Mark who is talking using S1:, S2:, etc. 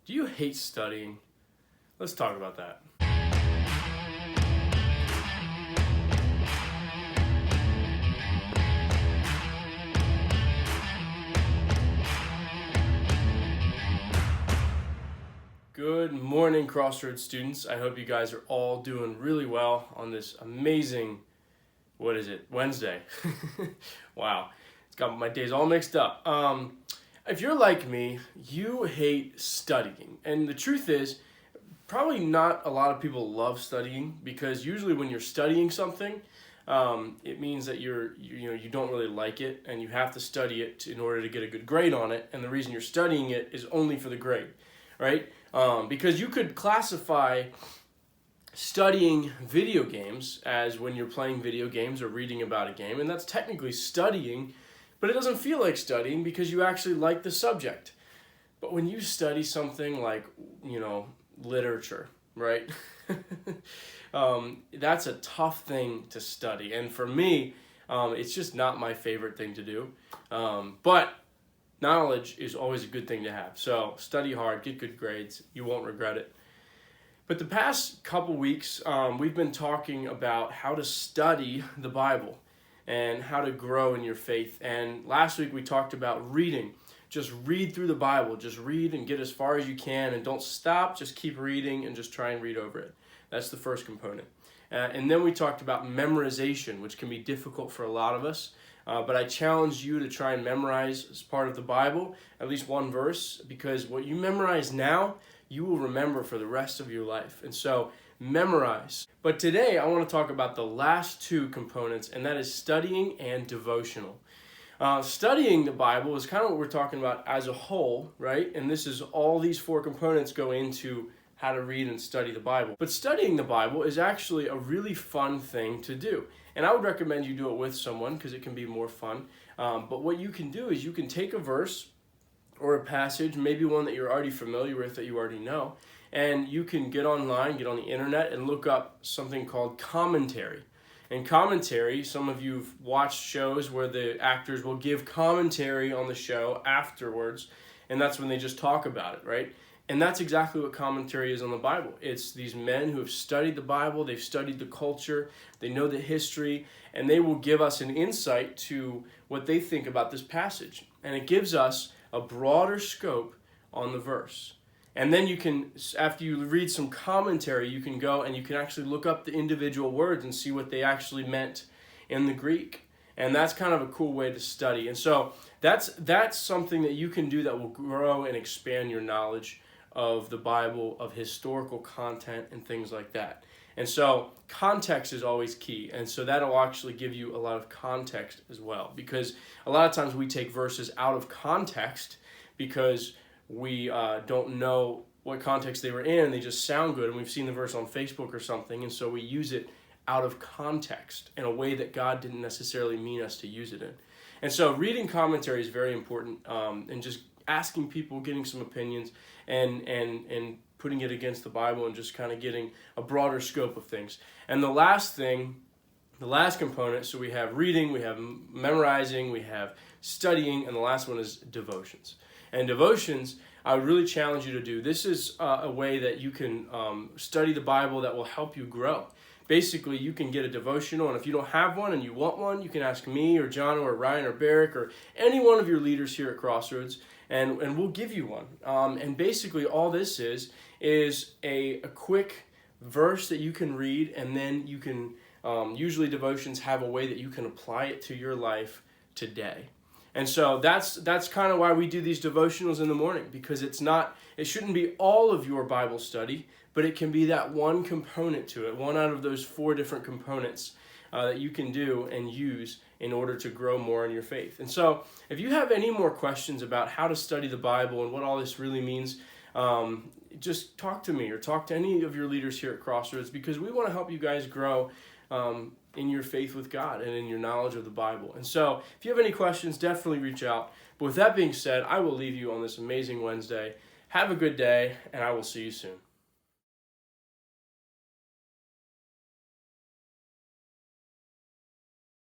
S1: Do you hate studying? Let's talk about that. Good morning, Crossroads students. I hope you guys are all doing really well on this amazing, Wednesday. Wow, it's got my days all mixed up. If you're like me, you hate studying. And the truth is, probably not a lot of people love studying, because usually when you're studying something, it means that you don't really like it, and you have to study it in order to get a good grade on it. And the reason you're studying it is only for the grade, right? Because you could classify studying video games as when you're playing video games or reading about a game, and that's technically studying, but it doesn't feel like studying because you actually like the subject. But when you study something like, literature, right? That's a tough thing to study. And for me, it's just not my favorite thing to do. But knowledge is always a good thing to have. So study hard, get good grades. You won't regret it. But the past couple weeks, we've been talking about how to study the Bible and how to grow in your faith. And last week we talked about reading. Just read through the Bible. Just read and get as far as you can, and don't stop. Just keep reading and just try and read over it. That's the first component. And then we talked about memorization, which can be difficult for a lot of us. But I challenge you to try and memorize as part of the Bible, at least one verse, because what you memorize now, you will remember for the rest of your life. And so memorize. But today I want to talk about the last two components, and that is studying and devotional. Studying the Bible is kind of what we're talking about as a whole, right? And this is all these four components go into how to read and study the Bible. But studying the Bible is actually a really fun thing to do. And I would recommend you do it with someone because it can be more fun. But what you can do is you can take a verse or a passage, maybe one that you're already familiar with, that you already know, and you can get online, get on the internet, and look up something called commentary. And commentary, some of you have watched shows where the actors will give commentary on the show afterwards, and that's when they just talk about it, right? And that's exactly what commentary is on the Bible. It's these men who have studied the Bible, they've studied the culture, they know the history, and they will give us an insight to what they think about this passage. And it gives us a broader scope on the verse. And then you can, after you read some commentary, you can go and you can actually look up the individual words and see what they actually meant in the Greek. And that's kind of a cool way to study. And so that's something that you can do that will grow and expand your knowledge of the Bible, of historical content and things like that. And so context is always key. And so that'll actually give you a lot of context as well. Because a lot of times we take verses out of context because we don't know what context they were in. They just sound good, and we've seen the verse on Facebook or something, and so we use it out of context in a way that God didn't necessarily mean us to use it in. And so reading commentary is very important, and just asking people, getting some opinions, and putting it against the Bible, and just kind of getting a broader scope of things. And the last component, so we have reading, we have memorizing, we have studying, and the last one is devotions. And devotions, I would really challenge you to do. This is a way that you can study the Bible that will help you grow. Basically, you can get a devotional, and if you don't have one and you want one, you can ask me or John or Ryan or Barrick or any one of your leaders here at Crossroads, and we'll give you one. And basically, all this is a quick verse that you can read, and then you can, usually devotions have a way that you can apply it to your life today. And so that's kind of why we do these devotionals in the morning, because it shouldn't be all of your Bible study, but it can be that one component to it, one out of those four different components that you can do and use in order to grow more in your faith. And so if you have any more questions about how to study the Bible and what all this really means, just talk to me or talk to any of your leaders here at Crossroads, because we want to help you guys grow in your faith with God and in your knowledge of the Bible. And so if you have any questions, definitely reach out. But with that being said, I will leave you on this amazing Wednesday. Have a good day, and I will see you soon.